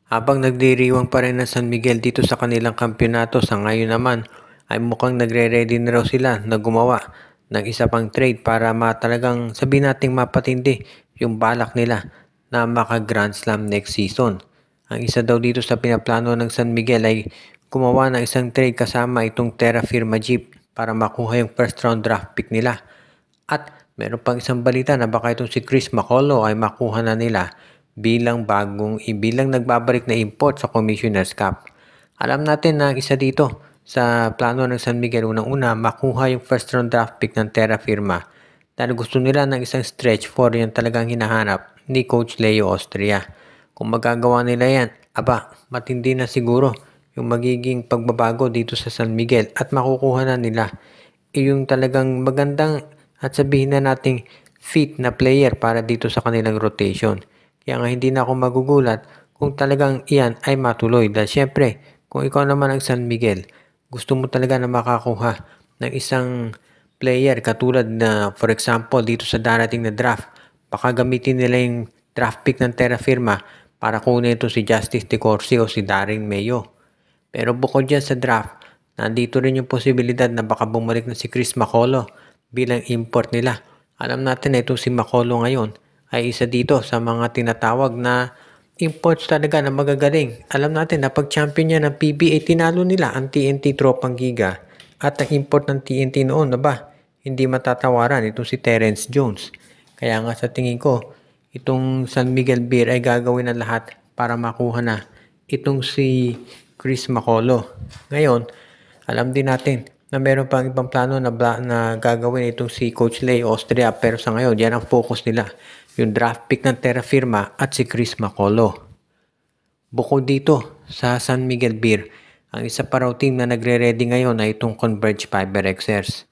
Habang nagdiriwang pa rin ang San Miguel dito sa kanilang kampyonato, sa ngayon naman ay mukhang nagre-ready na raw sila na gumawa ng isa pang trade para talagang sabihin nating mapatindi yung balak nila na maka-Grand Slam next season. Ang isa daw dito sa pinaplano ng San Miguel ay gumawa ng isang trade kasama itong Terra Firma Jeep para makuha yung first round draft pick nila. At meron pang isang balita na baka itong si Chris Macaulay ay makuha na nila bilang nagbabalik na import sa Commissioner's Cup. Alam natin na isa dito sa plano ng San Miguel, unang-una makuha yung first round draft pick ng Terra Firma dahil gusto nila ng isang stretch 4 yung talagang hinahanap ni Coach Leo Austria. Kung magagawa nila yan, matindi na siguro yung magiging pagbabago dito sa San Miguel at makukuha na nila yung talagang magandang at sabihin na nating fit na player para dito sa kanilang rotation. Kaya nga hindi na ako magugulat kung talagang iyan ay matuloy. Dahil syempre, kung ikaw naman ang San Miguel, gusto mo talaga na makakuha ng isang player katulad na, for example, dito sa darating na draft, baka gamitin nila yung draft pick ng Terra Firma para kunin ito si Justice De Corsi o si Darren Mayo. Pero bukod dyan sa draft, nandito rin yung posibilidad na baka bumalik na si Chris Macaulay bilang import nila. Alam natin na itong si Macaulay ngayon ay isa dito sa mga tinatawag na imports talaga na magagaling. Alam natin na pag-champion niya ng PBA, tinalo nila ang TNT Tropang Giga. At ang import ng TNT noon, hindi matatawaran itong si Terrence Jones. Kaya nga sa tingin ko, itong San Miguel Beer ay gagawin ang lahat para makuha na itong si Chris Macaulay. Ngayon, alam din natin na meron pang ibang plano na gagawin itong si Coach Leo Austria, pero sa ngayon, yan ang focus nila. Yung draft pick ng Terra Firma at si Chris Macaulay. Bukod dito sa San Miguel Beer, ang isa pa raw team na nagre-ready ngayon ay itong Converge Fiber Xers.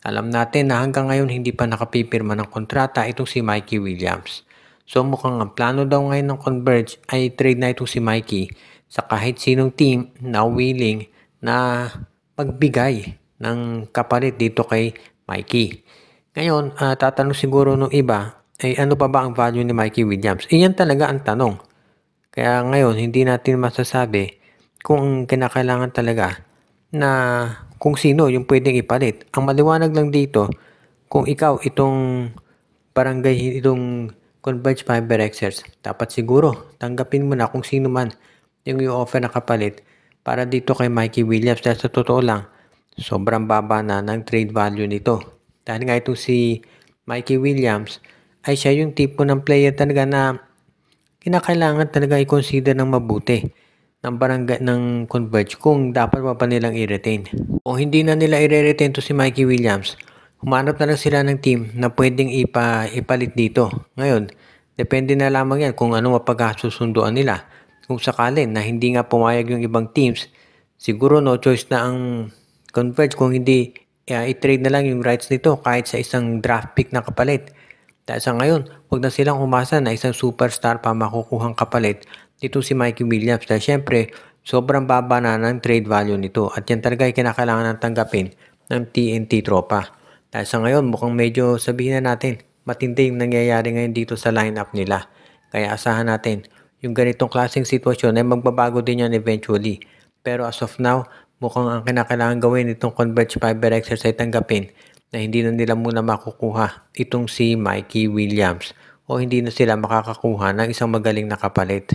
Alam natin na hanggang ngayon hindi pa nakapipirma ng kontrata itong si Mikey Williams. So mukhang ang plano daw ngayon ng Converge ay trade na itong si Mikey sa kahit sinong team na willing na pagbigay ng kapalit dito kay Mikey. Ngayon, tatanong siguro nung iba, ay ano pa ba ang value ni Mikey Williams? Iyan talaga ang tanong. Kaya ngayon, hindi natin masasabi kung kinakailangan talaga na kung sino yung pwedeng ipalit. Ang maliwanag lang dito, kung ikaw itong Converge Fiber Xers, dapat siguro tanggapin mo na kung sino man yung i-offer na kapalit para dito kay Mikey Williams. Dahil sa totoo lang, sobrang baba na ng trade value nito. Dahil nga itong si Mikey Williams ay siya yung tipo ng player talaga na kinakailangan talaga i-consider ng mabuti ng Converge kung dapat pa nilang i-retain. Kung hindi na nila i-retain to si Mikey Williams, humanap na lang sila ng team na pwedeng ipalit dito. Ngayon, depende na lamang yan kung ano mapagkasusunduan nila. Kung sakalin na hindi nga pumayag yung ibang teams, siguro no choice na ang Converge kung hindi i-trade na lang yung rights nito kahit sa isang draft pick na kapalit. Dahil sa ngayon, huwag na silang umasa na isang superstar pa makukuhang kapalit dito si Mikey Williams. Dahil syempre, sobrang baba na ng trade value nito. At yan talaga ay kinakailangan ng tanggapin ng TNT Tropa. Dahil sa ngayon, mukhang medyo sabihin na natin, matindi yung nangyayari ngayon dito sa lineup nila. Kaya asahan natin, yung ganitong klaseng sitwasyon ay magbabago din yan eventually. Pero as of now, mukhang ang kinakailangan gawin itong Converge Fiber Xers ay tanggapin na hindi na nila muna makukuha itong si Mikey Williams o hindi na sila makakakuha ng isang magaling na kapalit.